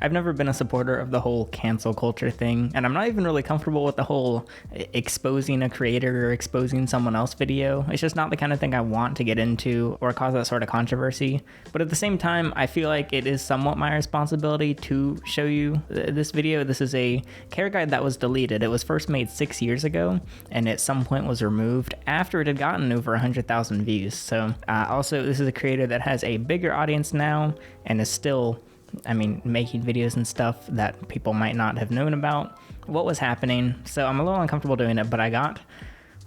I've never been a supporter of the whole cancel culture thing, and I'm not even really comfortable with the whole exposing a creator or exposing someone else video. It's just not the kind of thing I want to get into or cause that sort of controversy. But at the same time, I feel like it is somewhat my responsibility to show you this video. This is a care guide that was deleted. It was first made 6 years ago, and at some point was removed after it had gotten over 100,000 views. So also, this is a creator that has a bigger audience now and is still, I mean, making videos and stuff that people might not have known about what was happening. So I'm a little uncomfortable doing it, but I got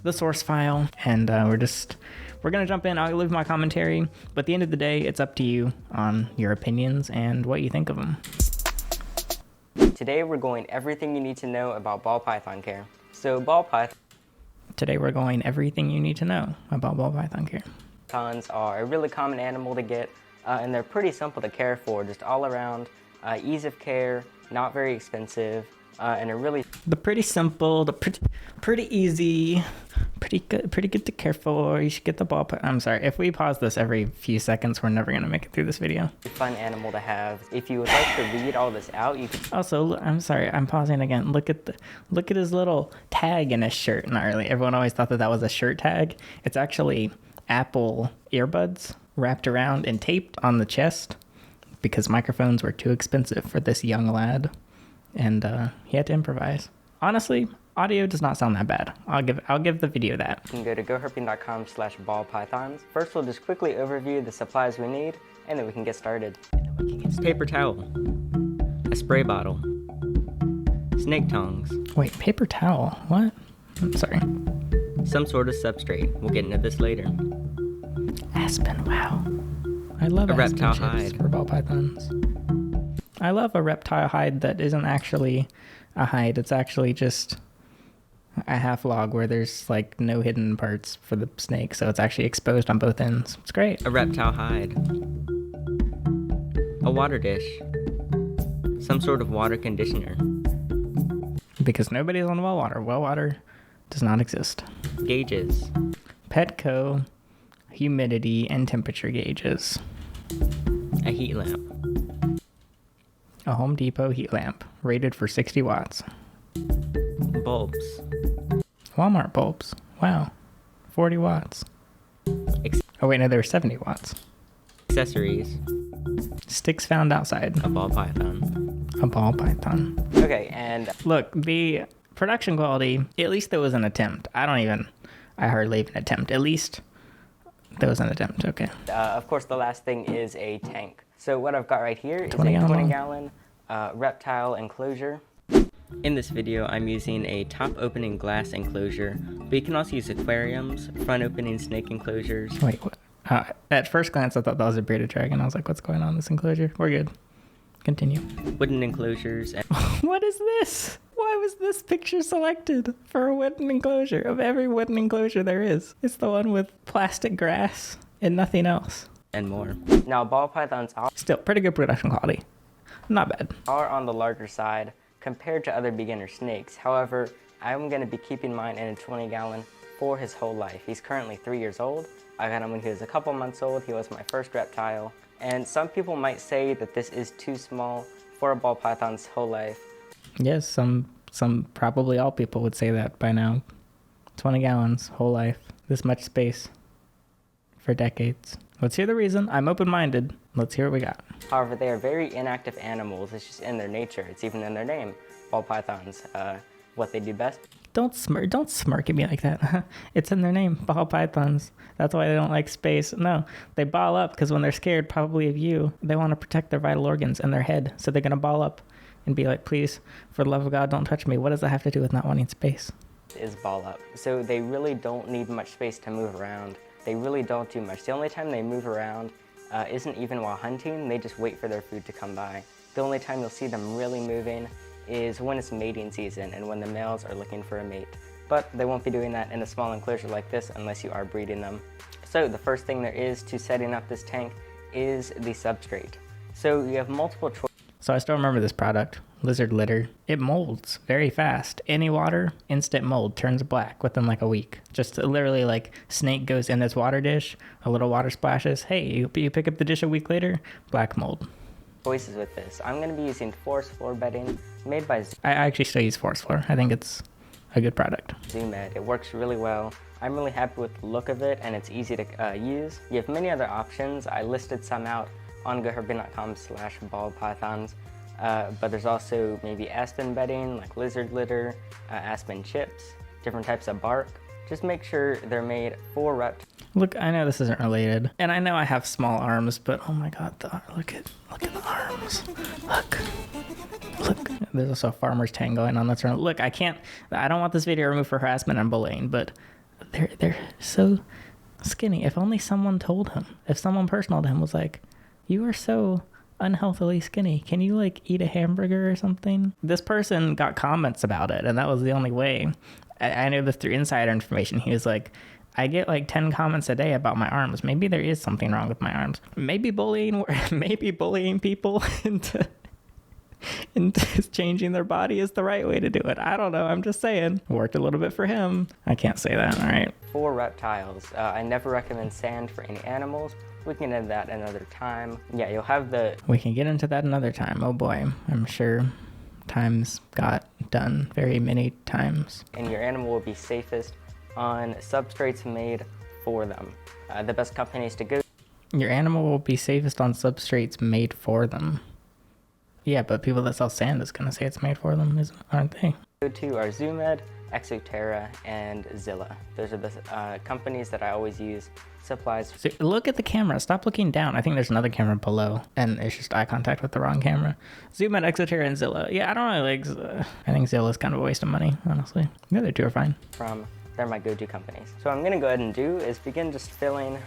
the source file, and we're gonna jump in. I'll leave my commentary, but at the end of the day, it's up to you on your opinions and what you think of them. Today we're going everything you need to know about ball python care. Today we're going everything you need to know about ball python care. Pythons are a really common animal to get, and they're pretty simple to care for, just all around, ease of care, not very expensive, and are really... Pretty simple, pretty easy, pretty good to care for. You should get the ball python. I'm sorry, if we pause this every few seconds, we're never gonna make it through this video. Fun animal to have. If you would like to read all this out, you can... Also, I'm sorry, I'm pausing again. Look at his little tag in his shirt. Not really. Everyone always thought that was a shirt tag. It's actually Apple earbuds wrapped around and taped on the chest because microphones were too expensive for this young lad, and he had to improvise. Honestly, audio does not sound that bad. I'll give the video that. You can go to GoHerping.com/ballpythons. First, we'll just quickly overview the supplies we need, and then we can get started. Paper towel, a spray bottle, snake tongs. Wait, paper towel? What? I'm sorry. Some sort of substrate. We'll get into this later. Aspen, wow. I love a aspen reptile chips hide for ball pythons. I love a reptile hide that isn't actually a hide. It's actually just a half log where there's like no hidden parts for the snake, so it's actually exposed on both ends. It's great. A reptile hide, a water dish, some sort of water conditioner. Because nobody's on well water. Well water does not exist. Gauges. Petco humidity and temperature gauges. A heat lamp. A Home Depot heat lamp rated for 60 watts. Bulbs. Walmart bulbs. Wow. 40 watts. Oh wait, no, they were 70 watts. Accessories. Sticks found outside. A ball python. A ball python. Okay, and... Look, the production quality, at least there was an attempt. I hardly even attempt. At least there was an attempt, okay. Of course, the last thing is a tank. So what I've got right here is a 20-gallon reptile enclosure. In this video, I'm using a top opening glass enclosure, but you can also use aquariums, front opening snake enclosures. Wait, what? At first glance, I thought that was a bearded dragon. I was like, what's going on in this enclosure? We're good. Continue. Wooden enclosures. And what is this? Why was this picture selected for a wooden enclosure? Of every wooden enclosure there is, it's the one with plastic grass and nothing else. And more. Now, ball pythons Still, pretty good production quality. Not bad. are on the larger side compared to other beginner snakes. However, I'm going to be keeping mine in a 20-gallon for his whole life. He's currently 3 years old. I got him when he was a couple months old. He was my first reptile. And some people might say that this is too small for a ball python's whole life. Yes, some probably all people would say that by now. 20 gallons, whole life. This much space for decades. Let's hear the reason. I'm open-minded. Let's hear what we got. However, they are very inactive animals. It's just in their nature. It's even in their name. Ball pythons, what they do best. Don't smirk at me like that. It's in their name, ball pythons. That's why they don't like space. No, they ball up because when they're scared, probably of you, they want to protect their vital organs and their head. So they're going to ball up and be like, please, for the love of God, don't touch me. What does that have to do with not wanting space? Is ball up. So they really don't need much space to move around. They really don't do much. The only time they move around isn't even while hunting. They just wait for their food to come by. The only time you'll see them really moving is when it's mating season and when the males are looking for a mate. But they won't be doing that in a small enclosure like this unless you are breeding them. So the first thing there is to setting up this tank is the substrate. So you have multiple choices. So I still remember this product, lizard litter. It molds very fast. Any water, instant mold, turns black within like a week. Just literally like snake goes in this water dish, a little water splashes. Hey, you pick up the dish a week later, black mold. choices with this. I'm going to be using forest floor bedding made by I actually still use forest floor. I think it's a good product. ZooMed. It works really well. I'm really happy with the look of it, and it's easy to use. You have many other options. I listed some out on GoHerping.com/ballpythons, but there's also maybe aspen bedding, like lizard litter, aspen chips, different types of bark. Just make sure they're made for reptiles. Look, I know this isn't related, and I know I have small arms, but oh my god, look at the arms. Look. There's also a farmer's tan going on. That's right. Look, I don't want this video removed for harassment and bullying, but they're so skinny. If only someone told him. If someone personal to him was like, "You are so unhealthily skinny. Can you like eat a hamburger or something?" This person got comments about it, and that was the only way. I knew this through insider information. He was like, I get like 10 comments a day about my arms. Maybe there is something wrong with my arms. Maybe bullying people into changing their body is the right way to do it. I don't know. I'm just saying. Worked a little bit for him. I can't say that. All right. For reptiles, I never recommend sand for any animals. We can get into that another time. Yeah, you'll have We can get into that another time. Oh boy. I'm sure times got done very many times. And your animal will be safest on substrates made for them. The best companies to go. Your animal will be safest on substrates made for them. Yeah, but people that sell sand is going to say it's made for them, aren't they? Go to are ZooMed, Exoterra, and Zilla. Those are the companies that I always use. Supplies. So look at the camera. Stop looking down. I think there's another camera below, and it's just eye contact with the wrong camera. ZooMed, Exoterra, and Zilla. Yeah, I don't really like. I think Zilla's kind of a waste of money, honestly. The other two are fine. They're my go-to companies. So what I'm gonna go ahead and do is begin just filling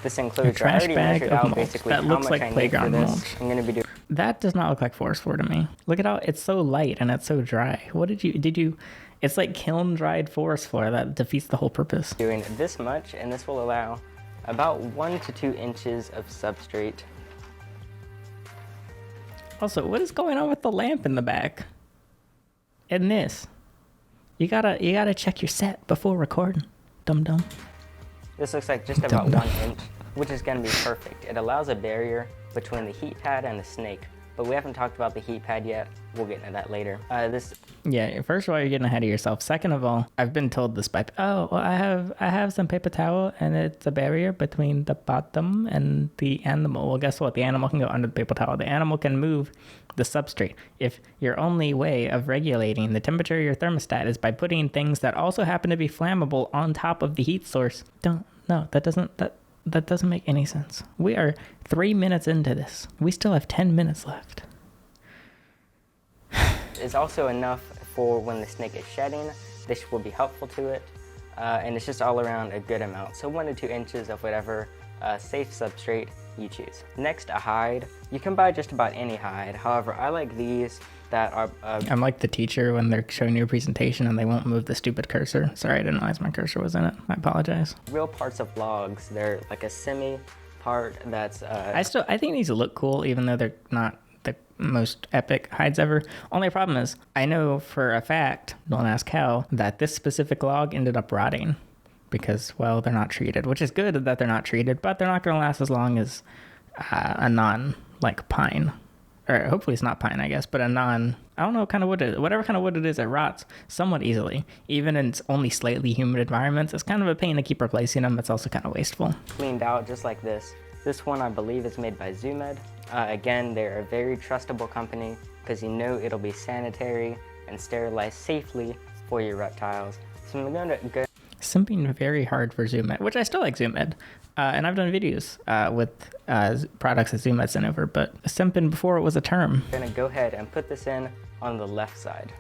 this enclosure. Trash I already bag measured of out mulch. basically That how looks much like I need playground for this. mulch. I'm gonna be doing. That does not look like forest floor to me. Look at how it's so light and it's so dry. What did you? It's like kiln dried forest floor. That defeats the whole purpose. Doing this much, and this will allow about 1 to 2 inches of substrate. Also, what is going on with the lamp in the back? And this, you gotta check your set before recording. Dum dum. This looks like just about 1 inch, which is gonna be perfect. It allows a barrier between the heat pad and the snake. But we haven't talked about the heat pad yet. We'll get into that later. Yeah, first of all, you're getting ahead of yourself. Second of all, I've been told this by, I have some paper towel and it's a barrier between the bottom and the animal. Well, guess what? The animal can go under the paper towel. The animal can move the substrate. If your only way of regulating the temperature of your thermostat is by putting things that also happen to be flammable on top of the heat source, that doesn't make any sense. We are 3 minutes into this. We still have 10 minutes left. It's also enough for when the snake is shedding. This will be helpful to it. And it's just all around a good amount. So 1 to 2 inches of whatever safe substrate you choose. Next, a hide. You can buy just about any hide. However, I like these that are... I'm like the teacher when they're showing you a presentation and they won't move the stupid cursor. Sorry, I didn't realize my cursor was in it. I apologize. Real parts of logs. They're like a semi part that's... I think these look cool, even though they're not the most epic hides ever. Only problem is, I know for a fact, don't ask how, that this specific log ended up rotting because, well, they're not treated, which is good that they're not treated, but they're not going to last as long as a non, like pine. Or hopefully it's not pine, I guess, but a non, I don't know what kind of wood it is. Whatever kind of wood it is, it rots somewhat easily. Even in only slightly humid environments, it's kind of a pain to keep replacing them. It's also kind of wasteful. Cleaned out just like this. This one, I believe, is made by ZooMed. Again, they're a very trustable company because you know it'll be sanitary and sterilized safely for your reptiles. So I'm going to go... Simping very hard for ZooMed, which I still like ZooMed. And I've done videos with products that ZooMed sent over, but simping before it was a term. I'm going to go ahead and put this in on the left side.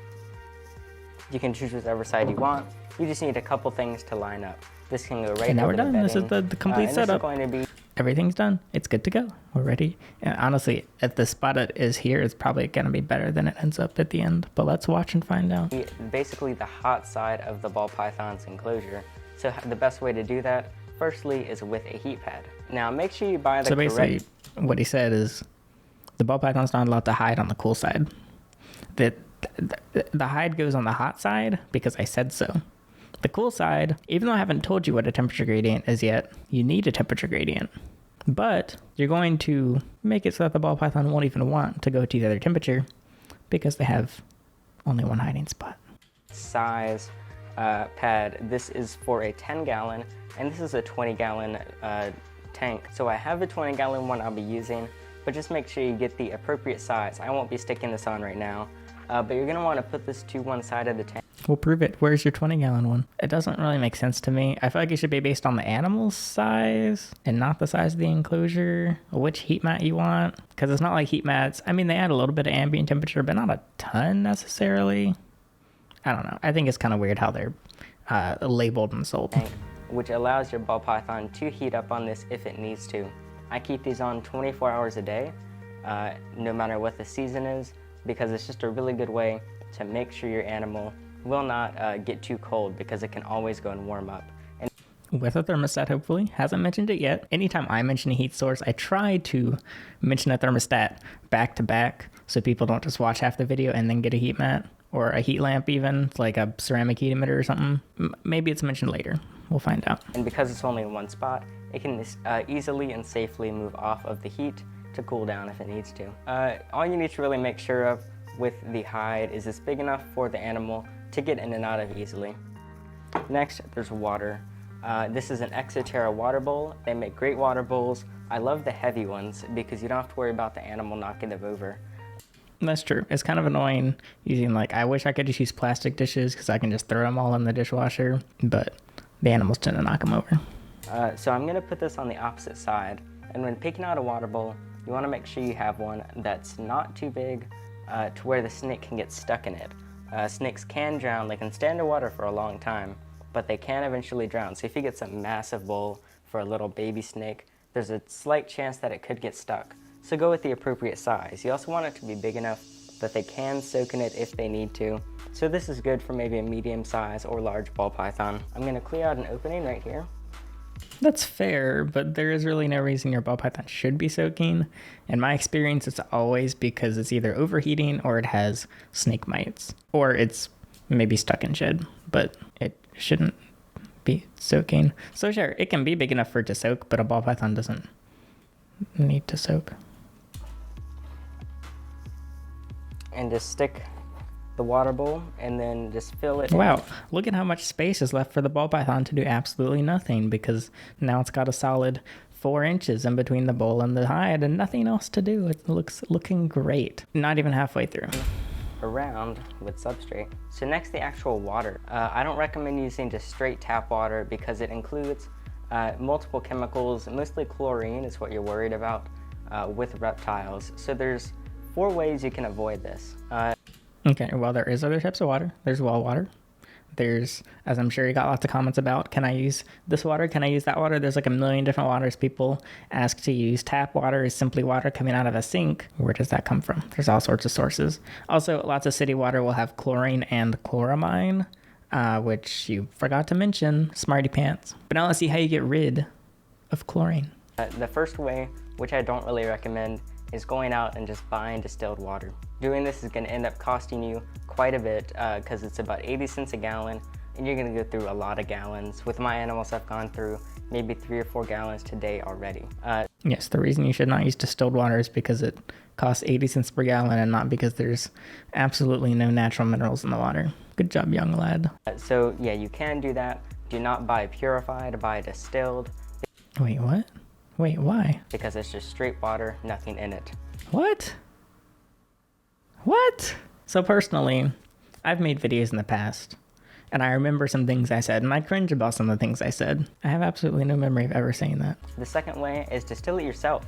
You can choose whichever side you want. You just need a couple things to line up. This can go right now over we're done. the This is the complete setup. This is going to be... Everything's done. It's good to go. We're ready. And honestly, at the spot it is here, it's probably going to be better than it ends up at the end. But let's watch and find out. Basically the hot side of the ball python's enclosure. So the best way to do that, firstly, is with a heat pad. Now make sure you buy the correct... So basically, what he said is the ball python's not allowed to hide on the cool side. The hide goes on the hot side because I said so. The cool side, even though I haven't told you what a temperature gradient is yet, you need a temperature gradient. But you're going to make it so that the ball python won't even want to go to the other temperature because they have only one hiding spot. Size pad. This is for a 10-gallon, and this is a 20-gallon tank. So I have a 20-gallon one I'll be using, but just make sure you get the appropriate size. I won't be sticking this on right now, but you're gonna want to put this to one side of the tank. We'll prove it. Where's your 20-gallon one? It doesn't really make sense to me. I feel like it should be based on the animal's size and not the size of the enclosure, or which heat mat you want. Because it's not like heat mats. I mean, they add a little bit of ambient temperature, but not a ton necessarily. I don't know. I think it's kind of weird how they're labeled and sold. Which allows your ball python to heat up on this if it needs to. I keep these on 24 hours a day, no matter what the season is, because it's just a really good way to make sure your animal will not get too cold, because it can always go and warm up. And with a thermostat, hopefully. Hasn't mentioned it yet. Anytime I mention a heat source, I try to mention a thermostat back to back so people don't just watch half the video and then get a heat mat or a heat lamp, even like a ceramic heat emitter or something. Maybe it's mentioned later. We'll find out. And because it's only in one spot, it can easily and safely move off of the heat to cool down if it needs to. All you need to really make sure of with the hide is it's big enough for the animal to get in and out of easily. Next, there's water. This is an Exoterra water bowl. They make great water bowls. I love the heavy ones because you don't have to worry about the animal knocking them over. That's true. It's kind of annoying using, like, I wish I could just use plastic dishes because I can just throw them all in the dishwasher, but the animals tend to knock them over. So I'm gonna put this on the opposite side, and when picking out a water bowl, you wanna make sure you have one that's not too big to where the snake can get stuck in it. Snakes can drown. They can stay underwater for a long time, but they can eventually drown. So if you get some massive bowl for a little baby snake, there's a slight chance that it could get stuck. So go with the appropriate size. You also want it to be big enough that they can soak in it if they need to. So this is good for maybe a medium size or large ball python. I'm gonna clear out an opening right here. That's fair, but there is really no reason your ball python should be soaking. In my experience, it's always because it's either overheating or it has snake mites, or it's maybe stuck in shed, but it shouldn't be soaking. So sure, it can be big enough for it to soak, but a ball python doesn't need to soak. And just stick the water bowl and then just fill it. Wow, look at how much space is left for the ball python to do absolutely nothing, because now it's got a solid 4 inches in between the bowl and the hide and nothing else to do. It looking great. Not even halfway through. Around with substrate. So next, the actual water. I don't recommend using just straight tap water because it includes multiple chemicals. Mostly chlorine is what you're worried about with reptiles. So there's 4 ways you can avoid this. Okay, well, there is other types of water. There's well water. There's, as I'm sure you got lots of comments about, can I use this water? Can I use that water? There's like a million different waters people ask to use. Tap water is simply water coming out of a sink. Where does that come from? There's all sorts of sources. Also, lots of city water will have chlorine and chloramine, which you forgot to mention, smarty pants. But now let's see how you get rid of chlorine. The first way, which I don't really recommend, is going out and just buying distilled water. Doing this is going to end up costing you quite a bit because it's about 80 cents a gallon, and you're going to go through a lot of gallons. With my animals, I've gone through maybe 3 or 4 gallons today already. Yes, the reason you should not use distilled water is because it costs 80 cents per gallon and not because there's absolutely no natural minerals in the water. Good job, young lad. So yeah, you can do that. Do not buy purified, buy distilled. Wait, what? Wait, why? Because it's just straight water, nothing in it. What? What? So personally, I've made videos in the past, and I remember some things I said, and I cringe about some of the things I said. I have absolutely no memory of ever saying that. The second way is distill it yourself.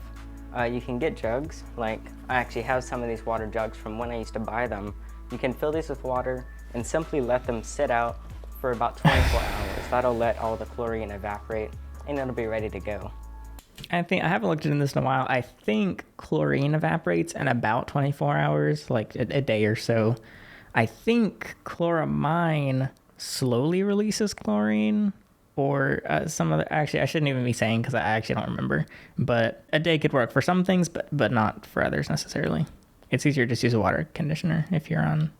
You can get jugs, like I actually have some of these water jugs from when I used to buy them. You can fill these with water and simply let them sit out for about 24 hours. That'll let all the chlorine evaporate, and it'll be ready to go. I haven't looked into this in a while. I think chlorine evaporates in about 24 hours, like a day or so. I think chloramine slowly releases chlorine, or some other. Actually, I shouldn't even be saying because I actually don't remember. But a day could work for some things, but not for others necessarily. It's easier to just use a water conditioner if you're on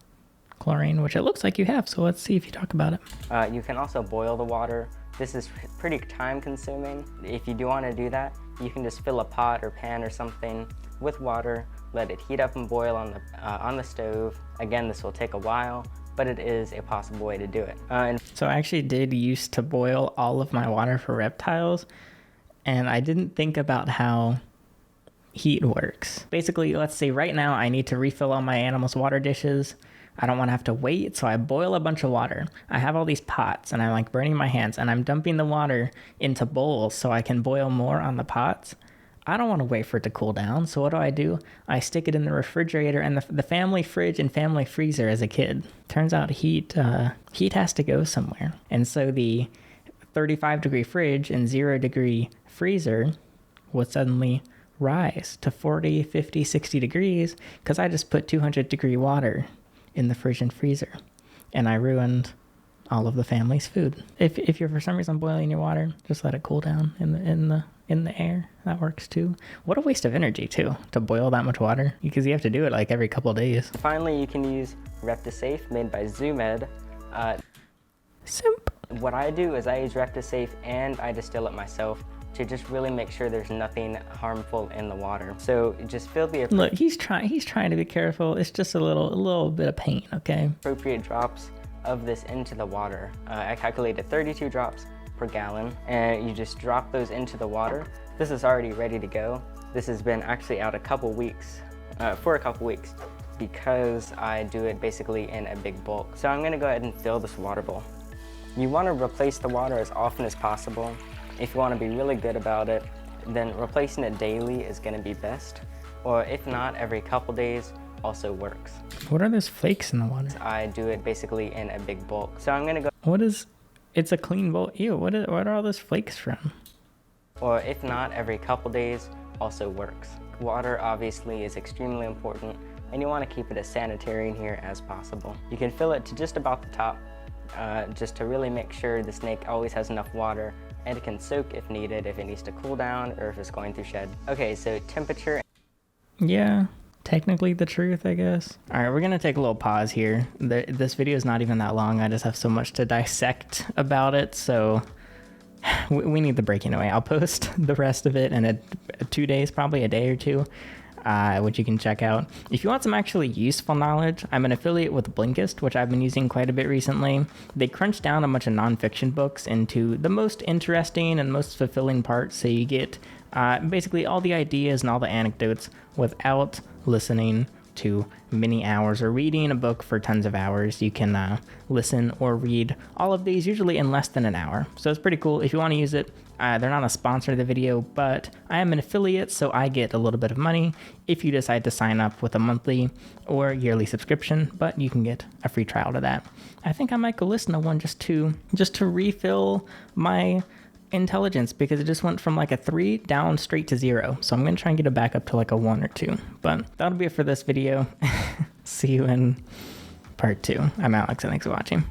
chlorine, which it looks like you have. So let's see if you talk about it. You can also boil the water. This is pretty time consuming. If you do want to do that, you can just fill a pot or pan or something with water, let it heat up and boil on the stove. Again, this will take a while, but it is a possible way to do it. So I actually did used to boil all of my water for reptiles, and I didn't think about how heat works. Basically, let's say right now I need to refill all my animals' water dishes. I don't want to have to wait, so I boil a bunch of water. I have all these pots, and I'm like burning my hands, and I'm dumping the water into bowls so I can boil more on the pots. I don't want to wait for it to cool down, so what do? I stick it in the refrigerator and the family fridge and family freezer as a kid. Turns out heat has to go somewhere. And so the 35-degree fridge and 0-degree freezer would suddenly rise to 40, 50, 60 degrees because I just put 200-degree water in the fridge and freezer, and I ruined all of the family's food. If you're for some reason boiling your water, just let it cool down in the air. That works too. What a waste of energy too, to boil that much water, because you have to do it like every couple of days. Finally, you can use Reptisafe, made by Zoomed. Simp. What I do is I use Reptisafe and I distill it myself to just really make sure there's nothing harmful in the water. So just fill the Look, he's trying to be careful. It's just a little bit of pain, okay? appropriate drops of this into the water. I calculated 32 drops per gallon, and you just drop those into the water. This is already ready to go. This has been actually out for a couple weeks, because I do it basically in a big bulk. So I'm gonna go ahead and fill this water bowl. You wanna replace the water as often as possible. If you wanna be really good about it, then replacing it daily is gonna be best. Or if not, every couple days also works. What are those flakes in the water? I do it basically in a big bulk. So I'm gonna go. It's a clean bowl. Ew, what are all those flakes from? Or if not, every couple days also works. Water obviously is extremely important, and you want to keep it as sanitary in here as possible. You can fill it to just about the top, just to really make sure the snake always has enough water, and it can soak if needed, if it needs to cool down or if it's going through shed. Okay, so temperature. Yeah, technically the truth, I guess. All right, we're gonna take a little pause here. This video is not even that long. I just have so much to dissect about it, so we need the break anyway. I'll post the rest of it in 2 days, probably a day or two, which you can check out. If you want some actually useful knowledge, I'm an affiliate with Blinkist, which I've been using quite a bit recently. They crunch down a bunch of nonfiction books into the most interesting and most fulfilling parts, so you get basically all the ideas and all the anecdotes without listening to many hours or reading a book for tons of hours. You can listen or read all of these usually in less than an hour. So it's pretty cool. If you want to use it, they're not a sponsor of the video, but I am an affiliate, so I get a little bit of money if you decide to sign up with a monthly or yearly subscription, but you can get a free trial to that. I think I might go listen to one just to refill my intelligence, because it just went from like a 3 down straight to 0. So I'm going to try and get it back up to like a 1 or 2. But that'll be it for this video. See you in part 2. I'm Alex, and thanks for watching.